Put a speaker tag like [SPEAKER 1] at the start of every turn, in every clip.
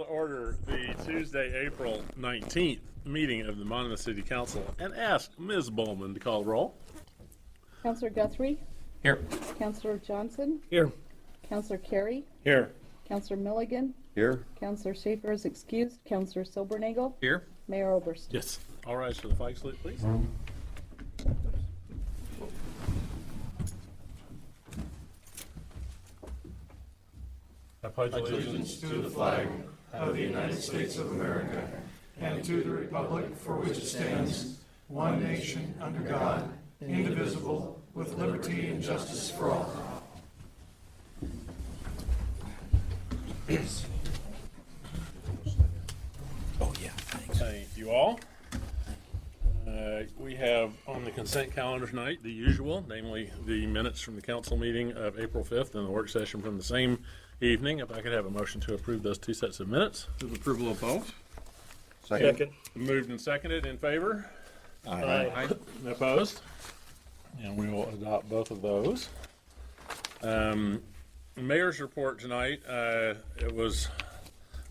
[SPEAKER 1] order the Tuesday, April 19th meeting of the Monmouth City Council and ask Ms. Bowman to call the roll.
[SPEAKER 2] Councilor Guthrie?
[SPEAKER 3] Here.
[SPEAKER 2] Councilor Johnson?
[SPEAKER 3] Here.
[SPEAKER 2] Councilor Carey?
[SPEAKER 3] Here.
[SPEAKER 2] Councilor Milligan?
[SPEAKER 3] Here.
[SPEAKER 2] Councilor Schaefer is excused. Councilor Silbernagel?
[SPEAKER 3] Here.
[SPEAKER 2] Mayor Oberst?
[SPEAKER 1] Yes. All rise for the flag salute, please. I pledge allegiance
[SPEAKER 4] to the flag of the United States of America and to the republic for which it stands, one nation under God, indivisible, with liberty and justice for all.
[SPEAKER 3] Oh, yeah, thanks.
[SPEAKER 1] Thank you all. We have on the consent calendar tonight the usual, namely the minutes from the council meeting of April 5th and the work session from the same evening. If I could have a motion to approve those two sets of minutes.
[SPEAKER 3] Move approval of both.
[SPEAKER 5] Second.
[SPEAKER 1] Moved and seconded. In favor?
[SPEAKER 3] Aye.
[SPEAKER 1] Opposed? And we will adopt both of those. Mayor's report tonight. It was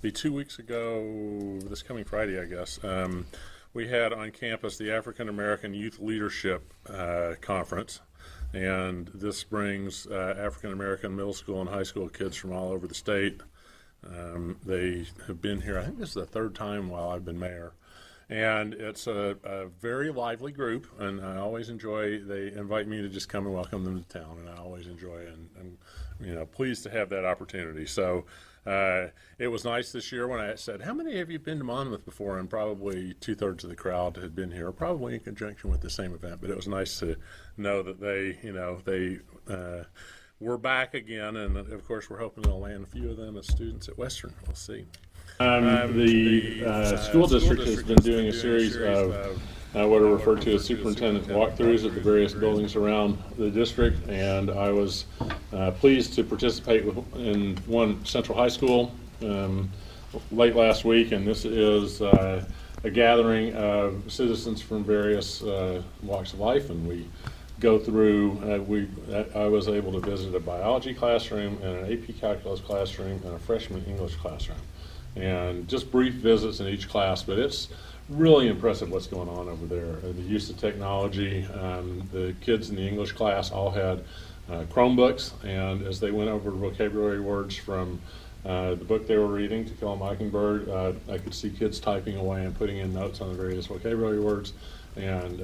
[SPEAKER 1] be 2 weeks ago, this coming Friday, I guess. We had on campus the African American Youth Leadership Conference. And this brings African American middle school and high school kids from all over the state. They have been here, I think this is the third time while I've been mayor. And it's a very lively group, and I always enjoy, they invite me to just come and welcome them to town, and I always enjoy it, and I'm pleased to have that opportunity. So it was nice this year when I said, how many of you have been to Monmouth before? And probably 2/3 of the crowd had been here, probably in conjunction with the same event, but it was nice to know that they we're back again, and of course we're hoping to land a few of them as students at Western. We'll see. The school district has been doing a series of what are referred to as superintendent walkthroughs at the various buildings around the district, and I was pleased to participate in one Central High School late last week, and this is a gathering of citizens from various walks of life, and we go through, I was able to visit a biology classroom and an AP calculus classroom and a freshman English classroom. And just brief visits in each class, but it's really impressive what's going on over there. The use of technology, the kids in the English class all had Chromebooks, and as they went over vocabulary words from the book they were reading, To Kill a Mockingbird, I could see kids typing away and putting in notes on the various vocabulary words. And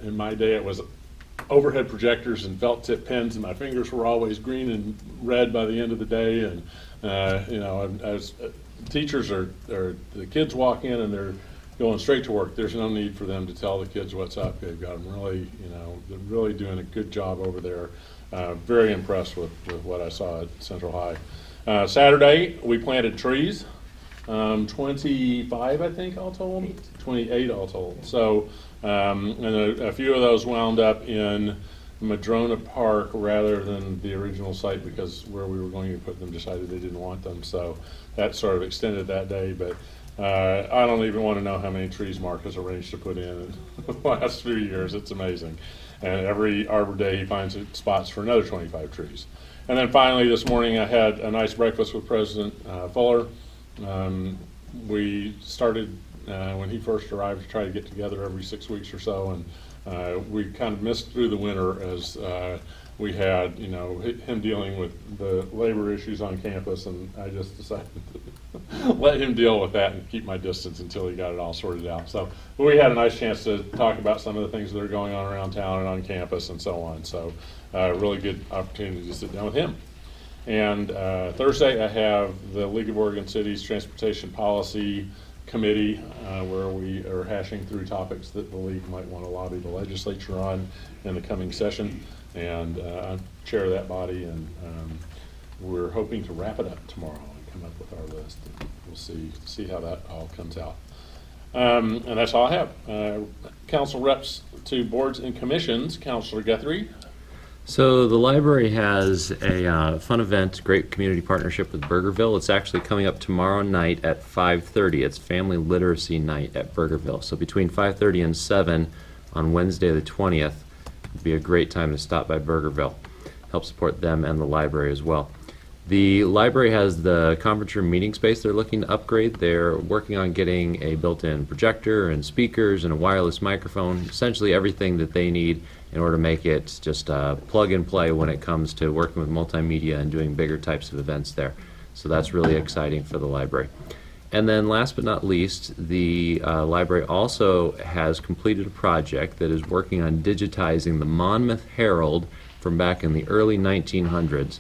[SPEAKER 1] in my day it was overhead projectors and felt tip pens, and my fingers were always green and red by the end of the day. And as teachers are the kids walk in and they're going straight to work. There's no need for them to tell the kids what's up. They've got them really, they're really doing a good job over there. Very impressed with what I saw at Central High. Saturday we planted trees. 25, I think, all told. 28 all told. So, and a few of those wound up in Madrona Park rather than the original site, because where we were going to put them decided they didn't want them. So that sort of extended that day. But I don't even want to know how many trees Mark has arranged to put in the last few years. It's amazing. And every Arbor Day he finds spots for another 25 trees. And then finally this morning I had a nice breakfast with President Fuller. We started when he first arrived to try to get together every 6 weeks or so, and we kind of missed through the winter as we had, him dealing with the labor issues on campus, and I just decided to let him deal with that and keep my distance until he got it all sorted out. So we had a nice chance to talk about some of the things that are going on around town and on campus and so on. So really good opportunity to sit down with him. And Thursday I have the League of Oregon Cities Transportation Policy Committee where we are hashing through topics that the league might want to lobby the legislature on in the coming session. And I chair that body, and we're hoping to wrap it up tomorrow and come up with our list. And we'll see how that all comes out. And that's all I have. Council reps to boards and commissions. Councilor Guthrie.
[SPEAKER 6] So the library has a fun event, great community partnership with Burgerville. It's actually coming up tomorrow night at 5:30. It's Family Literacy Night at Burgerville. So between 5:30 and 7 on Wednesday the 20th would be a great time to stop by Burgerville. Help support them and the library as well. The library has the conference room meeting space they're looking to upgrade. They're working on getting a built-in projector and speakers and a wireless microphone, essentially everything that they need in order to make it just plug and play when it comes to working with multimedia and doing bigger types of events there. So that's really exciting for the library. And then last but not least, the library also has completed a project that is working on digitizing the Monmouth Herald from back in the early 1900s.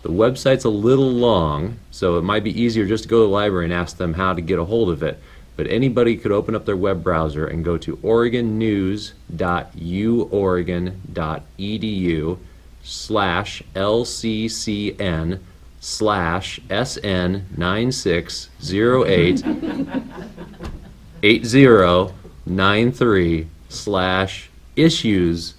[SPEAKER 6] The website's a little long, so it might be easier just to go to the library and ask them how to get a hold of it. But anybody could open up their web browser and go to oregon.uoregon.edu/SN96088093/issues/.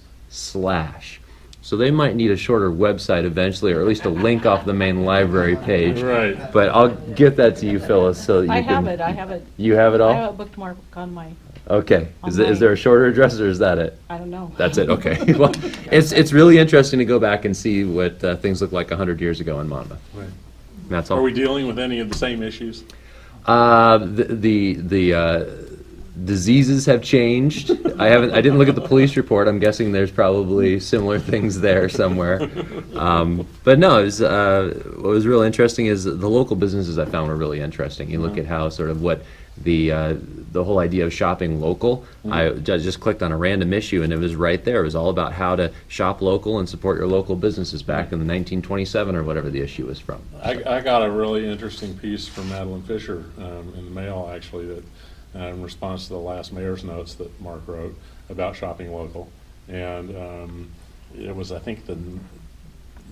[SPEAKER 6] So they might need a shorter website eventually, or at least a link off the main library page.
[SPEAKER 1] Right.
[SPEAKER 6] But I'll get that to you, Phyllis, so that you
[SPEAKER 5] I
[SPEAKER 6] can.
[SPEAKER 5] have it.
[SPEAKER 6] You have it all?
[SPEAKER 5] I have a bookmark on my,
[SPEAKER 6] Okay. Is
[SPEAKER 5] on
[SPEAKER 6] there
[SPEAKER 5] my-
[SPEAKER 6] a shorter address, or is that it?
[SPEAKER 5] I don't know.
[SPEAKER 6] That's it, okay. Well, it's really interesting to go back and see what things looked like 100 years ago in Monmouth.
[SPEAKER 1] Right.
[SPEAKER 6] That's
[SPEAKER 1] Are
[SPEAKER 6] all.
[SPEAKER 1] we dealing with any of the same issues?
[SPEAKER 6] The diseases have changed. I didn't look at the police report. I'm guessing there's probably similar things there somewhere. But no, what was real interesting is the local businesses I found were really interesting. You look at how sort of what the whole idea of shopping local. I just clicked on a random issue and it was right there. It was all about how to shop local and support your local businesses back in the 1927 or whatever the issue was from.
[SPEAKER 1] I got a really interesting piece from Madeline Fisher in the mail, actually, that in response to the last mayor's notes that Mark wrote about shopping local. And it was, I think, the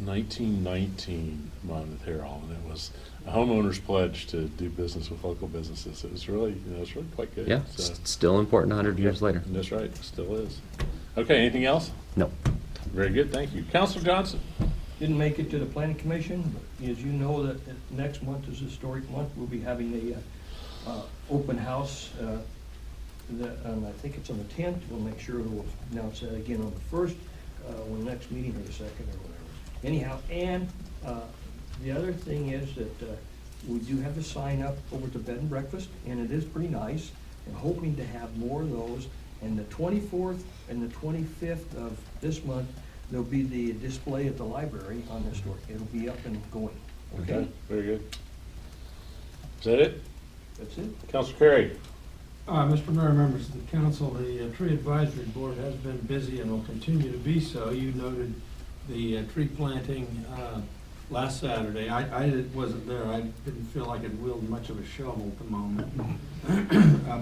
[SPEAKER 1] 1919 Monmouth Herald, and it was a homeowner's pledge to do business with local businesses. It was really, it's really quite good.
[SPEAKER 6] Yeah,
[SPEAKER 1] So,
[SPEAKER 6] still important 100 years later.
[SPEAKER 1] that's right, still is. Okay, anything else?
[SPEAKER 6] No.
[SPEAKER 1] Very good, thank you. Councilor Johnson?
[SPEAKER 7] Didn't make it to the planning commission, but as you know, that next month is historic month. We'll be having a open house, and I think it's on the 10th. We'll make sure we'll announce that again on the 1st, when the next meeting, or the 2nd, or whatever. Anyhow, and the other thing is that we do have a sign up over at the bed and breakfast, and it is pretty nice, and hoping to have more of those. And the 24th and the 25th of this month, there'll be the display at the library on historic. It'll be up and going. Okay?
[SPEAKER 1] Very good. Is that it?
[SPEAKER 7] That's it.
[SPEAKER 1] Councilor Carey?
[SPEAKER 4] Mr. Mayor, members of the council, the Tree Advisory Board has been busy and will continue to be so. You noted the tree planting last Saturday. I wasn't there. I didn't feel like it wielded much of a shovel at the moment.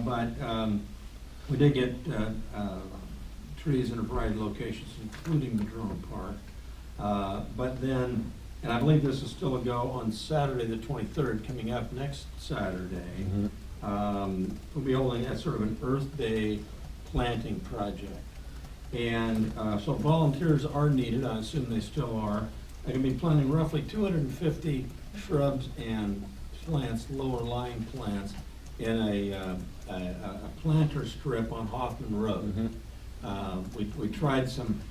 [SPEAKER 4] But we did get trees in a variety of locations, including the drone park. But then, and I believe this is still a go, on Saturday the 23rd, coming up next Saturday, we'll be holding a sort of an Earth Day planting project. And so volunteers are needed. I assume they still are. They're going to be planting roughly 250 shrubs and plants, lower lying plants, in a planter strip on Hoffman Road. We tried some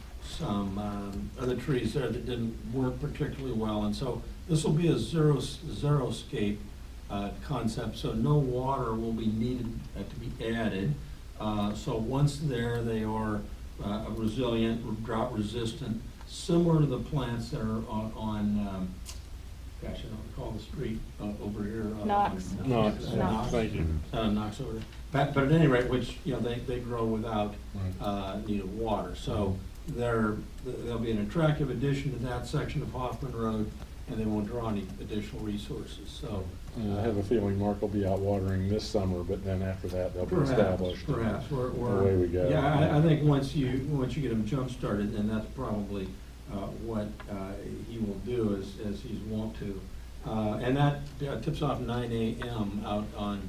[SPEAKER 4] other trees there that didn't work particularly well, and so this will be a xeriscape concept, so no water will be needed to be added. So once there, they are resilient, drought resistant, similar to the plants that are on gosh, I don't recall the street over here.
[SPEAKER 5] Knox.
[SPEAKER 1] Knox.
[SPEAKER 5] Knox.
[SPEAKER 1] Thank you.
[SPEAKER 4] Knox over there. But at any rate, which, they grow without need of water. So they'll be an attractive addition to that section of Hoffman Road, and they won't draw any additional resources. So
[SPEAKER 1] I have a feeling Mark will be out watering this summer, but then after that, they'll be established.
[SPEAKER 4] Perhaps.
[SPEAKER 1] Away we go.
[SPEAKER 4] Yeah, I think once you get them jump-started, then that's probably what he will do as he's wont to. And that tips off 9 a.m. out on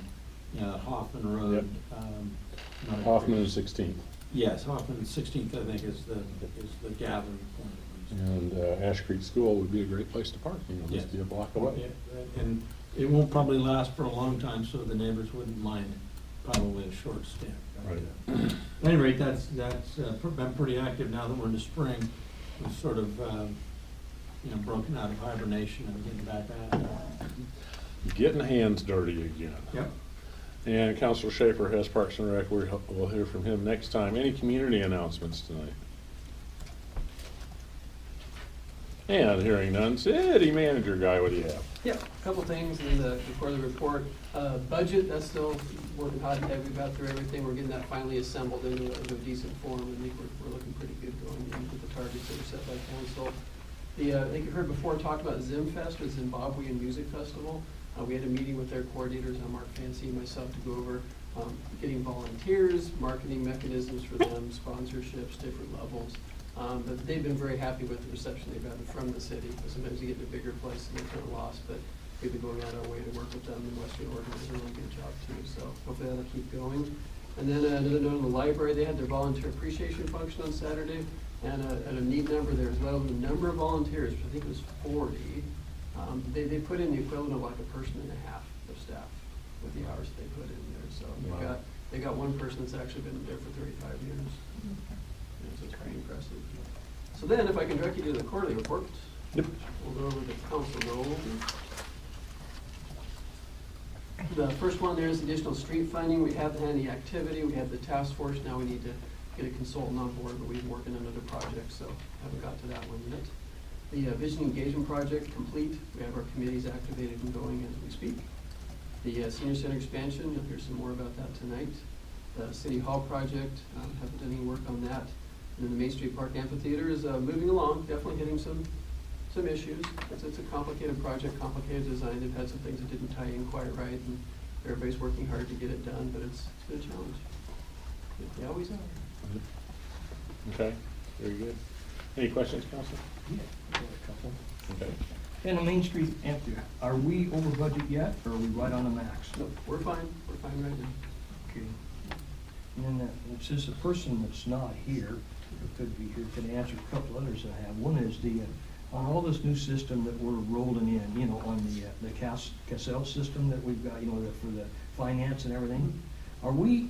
[SPEAKER 4] Hoffman Road.
[SPEAKER 1] Yep. Hoffman is 16th.
[SPEAKER 4] Yes, Hoffman 16th, I think, is the gathering point.
[SPEAKER 1] And Ash Creek School would be a great place to park,
[SPEAKER 4] Yes.
[SPEAKER 1] just be a block away.
[SPEAKER 4] Yeah, and it won't probably last for a long time, so the neighbors wouldn't mind probably a short stint.
[SPEAKER 1] Right.
[SPEAKER 4] At any rate, that's been pretty active now that we're in the spring. We've sort of broken out of hibernation and getting back at it.
[SPEAKER 1] Getting hands dirty again.
[SPEAKER 4] Yep.
[SPEAKER 1] And Counselor Schaefer has Parks and Rec. We'll hear from him next time. Any community announcements tonight? And hearing none, city manager guy, what do you have?
[SPEAKER 5] Yeah, a couple things in the quarterly report. Budget, that's still working hot and heavy. We've got through everything. We're getting that finally assembled into a decent form. I think we're looking pretty good going in with the targets that are set by council. I think you heard before, I talked about ZimFest, or Zimbabwean Music Festival. We had a meeting with their coordinators, Mark Fancy and myself, to go over getting volunteers, marketing mechanisms for them, sponsorships, different levels. But they've been very happy with the reception they've gotten from the city. Sometimes you get in a bigger place and they're kind of lost, but we've been going out our way to work with them, and Western Oregon does a really good job too. So hopefully that'll keep going. And then another note in the library, they had their volunteer appreciation function on Saturday, and a neat number there as well. The number of volunteers, I think it was 40, they put in the equivalent of like a person and a half of staff with the hours they put in there. So
[SPEAKER 1] Wow.
[SPEAKER 5] they got one person that's actually been there for 35 years. Yeah, so it's pretty impressive. So then, if I can direct you to the quarterly report.
[SPEAKER 1] Yep.
[SPEAKER 5] We'll go over the council goals. The first one there is additional street funding. We have had the activity, we have the task force. Now we need to get a consultant on board, but we've been working on other projects, so haven't got to that one yet. The vision engagement project complete. We have our committees activated and going as we speak. The senior center expansion, you'll hear some more about that tonight. The city hall project, haven't done any work on that. And then the Main Street Park Amphitheater is moving along, definitely hitting some issues. It's a complicated project, complicated design. They've had some things that didn't tie in quite right, and everybody's working hard to get it done, but it's been a challenge. They always are.
[SPEAKER 1] Okay, very good. Any questions, Council?
[SPEAKER 7] Yeah, got a couple.
[SPEAKER 1] Okay.
[SPEAKER 7] And the Main Street Amphitheater, are we over budget yet, or are we right on the max?
[SPEAKER 5] No, we're fine right now.
[SPEAKER 7] Okay. And then it says the person that's not here, or could be here, can answer a couple others I have. One is on all this new system that we're rolling in, on the Cassell system that we've got, for the finance and everything. Are we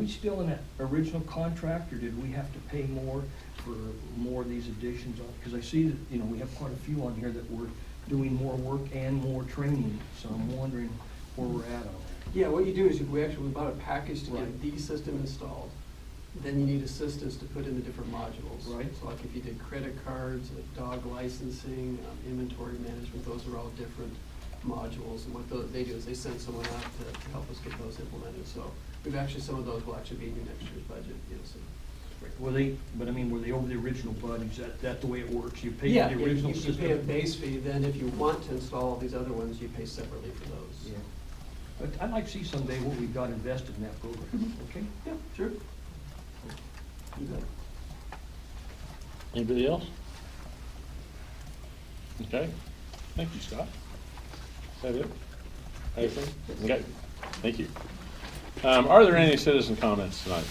[SPEAKER 7] still in that original contract, or did we have to pay more for more of these additions? Because I see that, we have quite a few on here that we're doing more work and more training, so I'm wondering where we're at on that.
[SPEAKER 5] Yeah, what you do is we bought a package to
[SPEAKER 7] Right.
[SPEAKER 5] get the system installed. Then you need assistance to put in the different modules.
[SPEAKER 7] Right.
[SPEAKER 5] So like if you did credit cards, dog licensing, inventory management, those are all different modules. And what they do is they send someone out to help us get those implemented. So we've actually, some of those will actually be in your next year's budget. So.
[SPEAKER 7] Were they over the original budget? Is that the way it works? You pay
[SPEAKER 5] Yeah,
[SPEAKER 7] the original
[SPEAKER 5] you
[SPEAKER 7] system?
[SPEAKER 5] pay a base fee, then if you want to install all these other ones, you pay separately for those.
[SPEAKER 7] Yeah. But I'd like to see someday what we've got invested in that program, okay?
[SPEAKER 5] Yeah, sure. You bet.
[SPEAKER 1] Anybody else? Okay, thank you, Scott. Is that it? Anything? Okay, thank you. Are there any citizen comments tonight?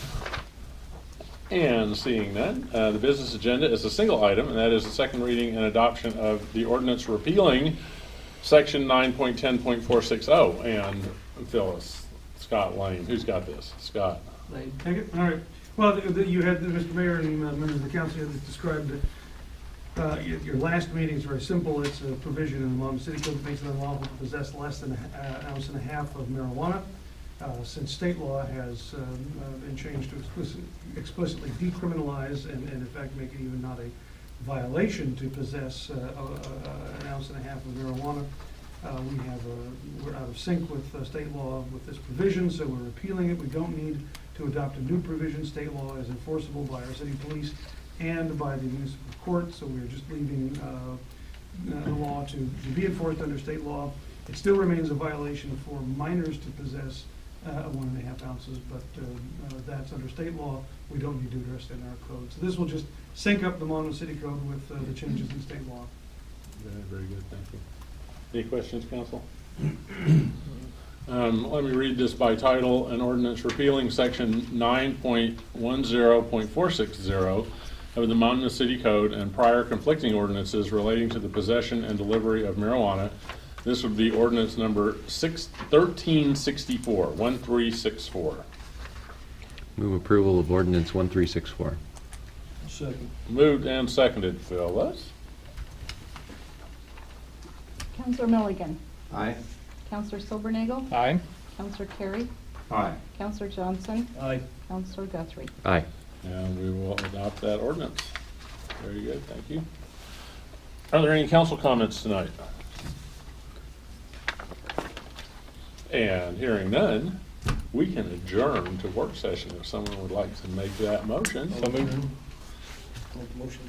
[SPEAKER 1] And seeing none, the business agenda is a single item, and that is the second reading and adoption of the ordinance repealing section 9.10.460. And Phyllis, Scott Lane, who's got this? Scott.
[SPEAKER 5] Lane?
[SPEAKER 8] Take it? All right. Well, you had, Mr. Mayor and members of the council, you had described your last meeting is very simple. It's a provision in the Monmouth City Code that makes it unlawful to possess less than an ounce and a half of marijuana. Since state law has been changed to explicitly decriminalize and in fact make it even not a violation to possess an ounce and a half of marijuana, we're out of sync with state law with this provision, so we're repealing it. We don't need to adopt a new provision. State law is enforceable by our city police and by the municipal court, so we're just leaving the law to be enforced under state law. It still remains a violation for minors to possess 1.5 ounces, but that's under state law. We don't need to address it in our code. So this will just sync up the Monmouth City Code with the changes in state law.
[SPEAKER 1] Very good, thank you. Any questions, council? Let me read this by title. An ordinance repealing section 9.10.460 of the Monmouth City Code and prior conflicting ordinances relating to the possession and delivery of marijuana. This would be ordinance number 1364.
[SPEAKER 6] Move approval of ordinance 1364.
[SPEAKER 7] Second.
[SPEAKER 1] Moved and seconded. Phyllis?
[SPEAKER 2] Counselor Milligan,
[SPEAKER 3] Aye.
[SPEAKER 2] Counselor Silvernagle,
[SPEAKER 3] Aye.
[SPEAKER 2] Counselor Carey,
[SPEAKER 3] Aye.
[SPEAKER 2] Counselor Johnson,
[SPEAKER 7] Aye.
[SPEAKER 2] Counselor Guthrie.
[SPEAKER 6] Aye.
[SPEAKER 1] And we will adopt that ordinance. Very good, thank you. Are there any council comments tonight? And hearing none, we can adjourn to work session if someone would like to make that motion.
[SPEAKER 7] Make a motion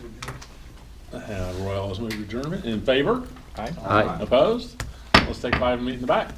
[SPEAKER 7] to adjourn.
[SPEAKER 1] Royal has moved adjournment. In favor?
[SPEAKER 3] Aye.
[SPEAKER 6] Aye.
[SPEAKER 1] Opposed? Let's take 5 and meet in the back.